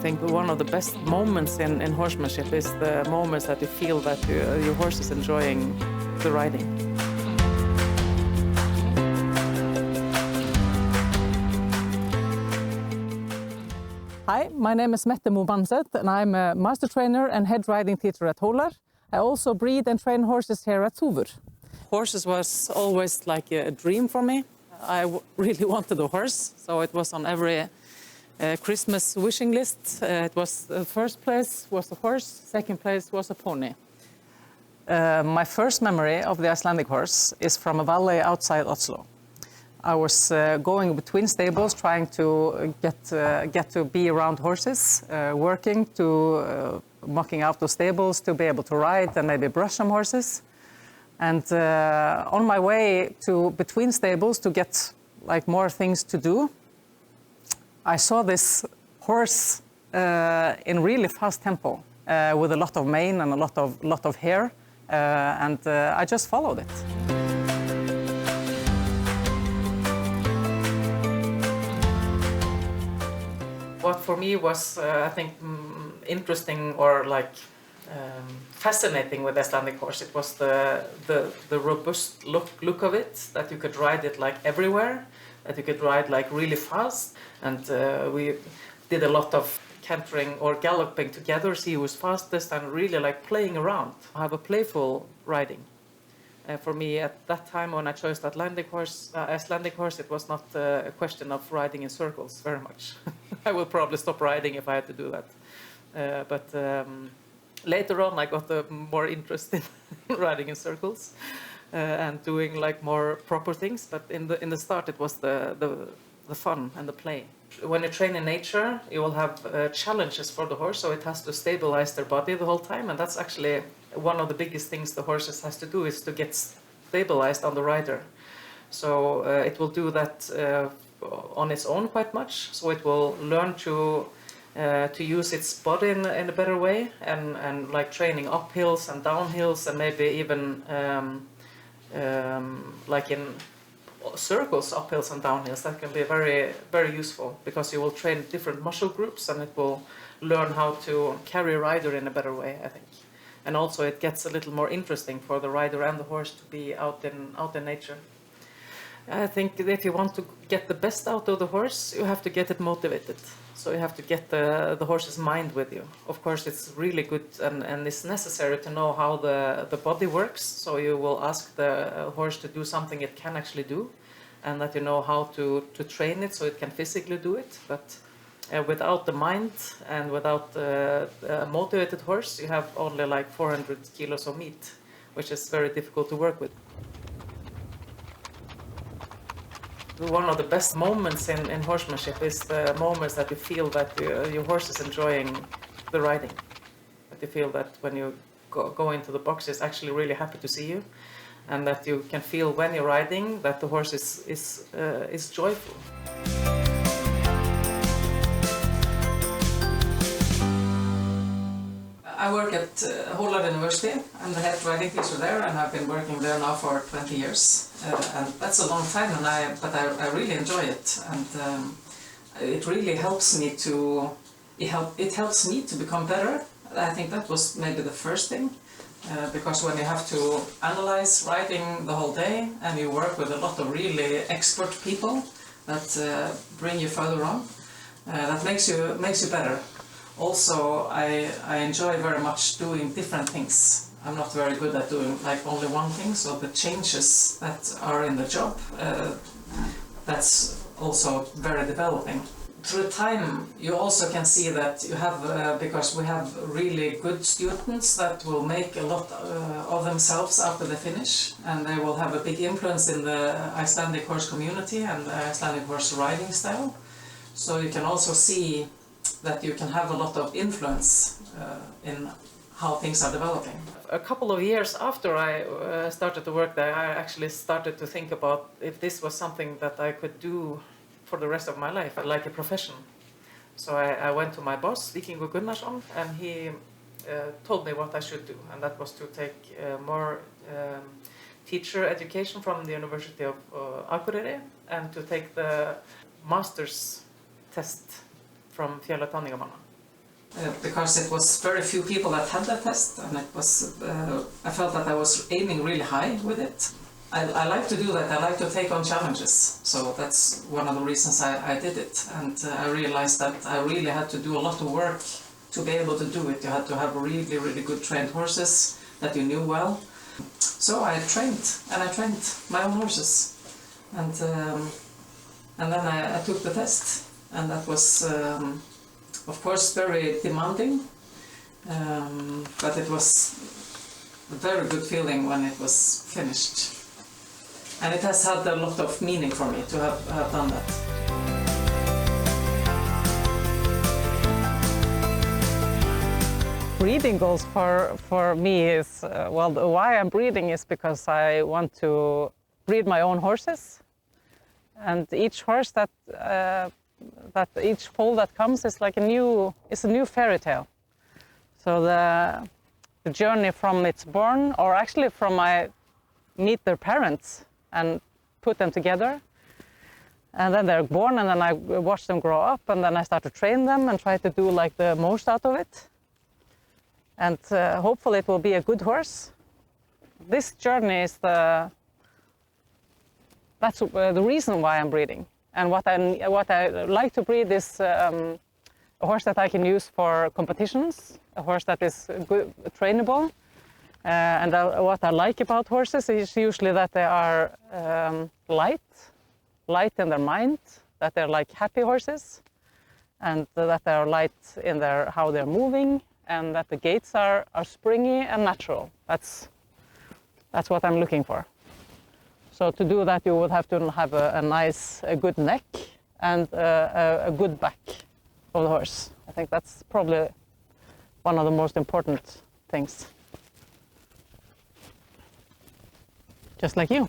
think one of the best moments in horsemanship is the moments that you feel that your horse is enjoying the riding. Hi, my name is Mette Moe Mannseth and I'm a master trainer and head riding teacher at Hólar. I also breed and train horses here at Þúfur. Horses was always like a dream for me. I really wanted a horse, so it was on every Christmas wishing list. It was the first place was a horse, second place was a pony. My first memory of the Icelandic horse is from a valley outside Oslo. I was going between stables, trying to get to be around horses, working to mucking out the stables to be able to ride and maybe brush some horses. And on my way to between stables to get like more things to do, I saw this horse in really fast tempo with a lot of mane and a lot of hair, and I just followed it. What for me was, I think, interesting or like fascinating with the Icelandic horse, it was the robust look of it, that you could ride it like everywhere, that you could ride like really fast, and we did a lot of cantering or galloping together, see who was fastest, and really like playing around. I have a playful riding. For me at that time when I chose the Icelandic horse, it was not a question of riding in circles very much. I would probably stop riding if I had to do that. But later on I got a more interest in riding in circles and doing like more proper things. But in the start it was the fun and the play. When you train in nature, you will have challenges for the horse, so it has to stabilize their body the whole time, and that's actually one of the biggest things the horses has to do, is to get stabilized on the rider. So it will do that on its own quite much, so it will learn to use its body in a better way, and like training up hills and down hills, and maybe even like in circles, up hills and down hills. That can be very, very useful, because you will train different muscle groups and it will learn how to carry a rider in a better way, I think. And also it gets a little more interesting for the rider and the horse to be out in nature. I think that if you want to get the best out of the horse, you have to get it motivated. So you have to get the horse's mind with you. Of course, it's really good and it's necessary to know how the body works. So you will ask the horse to do something it can actually do, and that you know how to train it so it can physically do it. But without the mind and without a motivated horse, you have only like 400 kilos of meat, which is very difficult to work with. One of the best moments in horsemanship is the moments that you feel that your horse is enjoying the riding. That you feel that when you go into the box, it's actually really happy to see you, and that you can feel when you're riding that the horse is joyful. I work at Hólar University. I'm the head riding teacher there, and I've been working there now for 20 years. And that's a long time, but I really enjoy it, and it really helps me it helps me to become better. I think that was maybe the first thing, because when you have to analyze riding the whole day and you work with a lot of really expert people that bring you further on, that makes you better. Also, I enjoy very much doing different things. I'm not very good at doing like only one thing, so the changes that are in the job, that's also very developing. Through time, you also can see that you have, because we have really good students that will make a lot of themselves after they finish, and they will have a big influence in the Icelandic horse community and the Icelandic horse riding style. So you can also see that you can have a lot of influence in how things are developing. A couple of years after I started to work there, I actually started to think about if this was something that I could do for the rest of my life, like a profession. So I went to my boss, Víkingur Gunnarsson, and he told me what I should do, and that was to take more teacher education from the University of Akureyri, and to take the master's test from Félag Tannigamanna. because it was very few people that had that test, and it was I felt that I was aiming really high with it. I like to do that. I like to take on challenges, so that's one of the reasons I did it. And I realized that I really had to do a lot of work to be able to do it. You had to have really, really good trained horses that you knew well. So I trained my own horses, and then I took the test, and that was of course very demanding, but it was a very good feeling when it was finished. And it has had a lot of meaning for me to have done that. Breeding goals for me is, well, why I'm breeding is because I want to breed my own horses. And each horse each foal that comes is like a new fairy tale. So the journey from its born, or actually from I meet their parents and put them together, and then they're born, and then I watch them grow up, and then I start to train them and try to do like the most out of it. And hopefully it will be a good horse. This journey is that's the reason why I'm breeding. And what I like to breed is a horse that I can use for competitions, a horse that is good, trainable. And what I like about horses is usually that they are light in their mind, that they're like happy horses, and that they are light in how they're moving, and that the gaits are springy and natural. That's what I'm looking for. So to do that, you would have to have a good neck and a good back of the horse. I think that's probably one of the most important things. Just like you.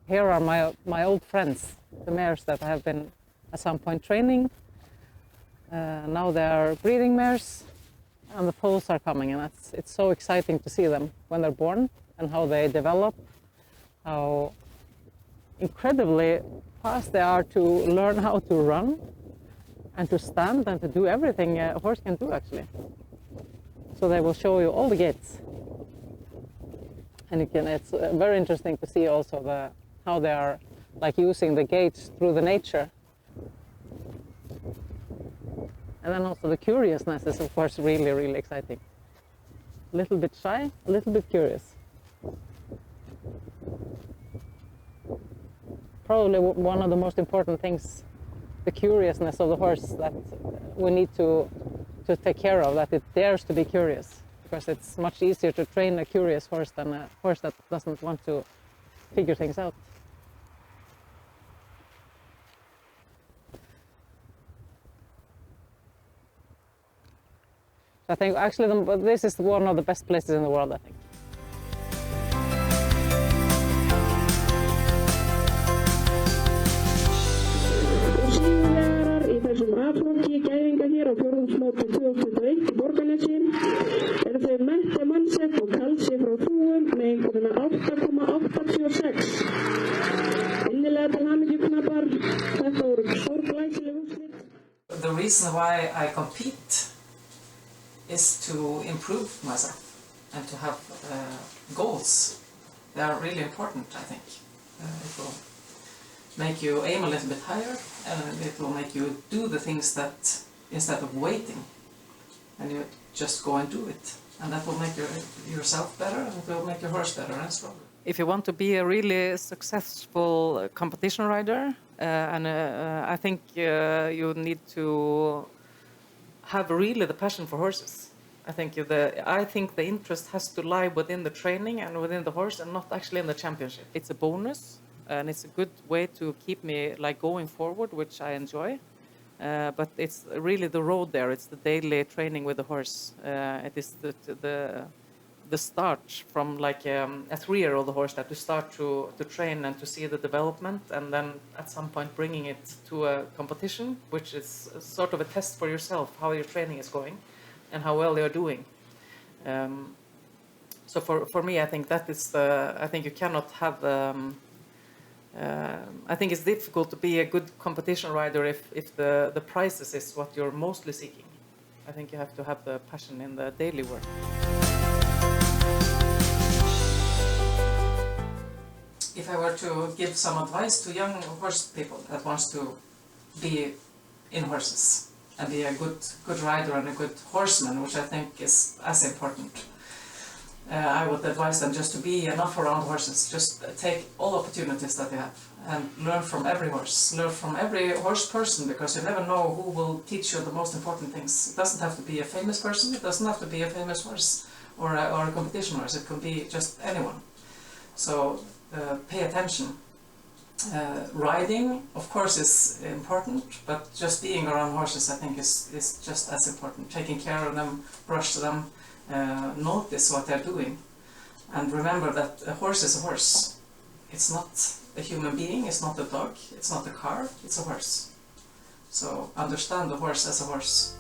Here are my old friends, the mares that I have been at some point training. Now they are breeding mares, and the foals are coming, and it's so exciting to see them when they're born and how they develop, how incredibly fast they are to learn how to run and to stand and to do everything a horse can do actually. So they will show you all the gaits, and it's very interesting to see also how they are like using the gaits through the nature. And then also the curiousness is of course really, really exciting. A little bit shy, a little bit curious. Probably one of the most important things, the curiousness of the horse that we need to take care of, that it dares to be curious, because it's much easier to train a curious horse than a horse that doesn't want to figure things out. I think actually this is one of the best places in the world, I think. Þessum A-flokki gæðinga hér á fjórðungsmóti 2021 í Borgarnesi eru þau Mette Moe Mannseth og Kalsi frá Þúfur með einhverjuna 8,86. Innilega til hamingju knappar, þetta voru stórglæsileg úrslit. The reason why I compete is to improve myself and to have goals. They are really important, I think. It will make you aim a little bit higher, and it will make you do the things that, instead of waiting, and you just go and do it. And that will make yourself better, and it will make your horse better and stronger. If you want to be a really successful competition rider, I think you need to have really the passion for horses. I think the interest has to lie within the training and within the horse, and not actually in the championship. It's a bonus, and it's a good way to keep me like going forward, which I enjoy. But it's really the road there. It's the daily training with the horse. It is the start from like a 3-year-old horse that you start to train and to see the development, and then at some point bringing it to a competition, which is sort of a test for yourself, how your training is going and how well you're doing. So for me, I think that is I think you cannot have I think it's difficult to be a good competition rider if the prizes is what you're mostly seeking. I think you have to have the passion in the daily work. If I were to give some advice to young horse people that wants to be in horses and be a good rider and a good horseman, which I think is as important, I would advise them just to be enough around horses. Just take all opportunities that you have and learn from every horse. Learn from every horse person, because you never know who will teach you the most important things. It doesn't have to be a famous person, it doesn't have to be a famous horse or a competition horse, it could be just anyone. So pay attention. Riding, of course, is important, but just being around horses, I think, is just as important. Taking care of them, brush them, notice what they're doing, and remember that a horse is a horse. It's not a human being, it's not a dog, it's not a car, it's a horse. So understand the horse as a horse.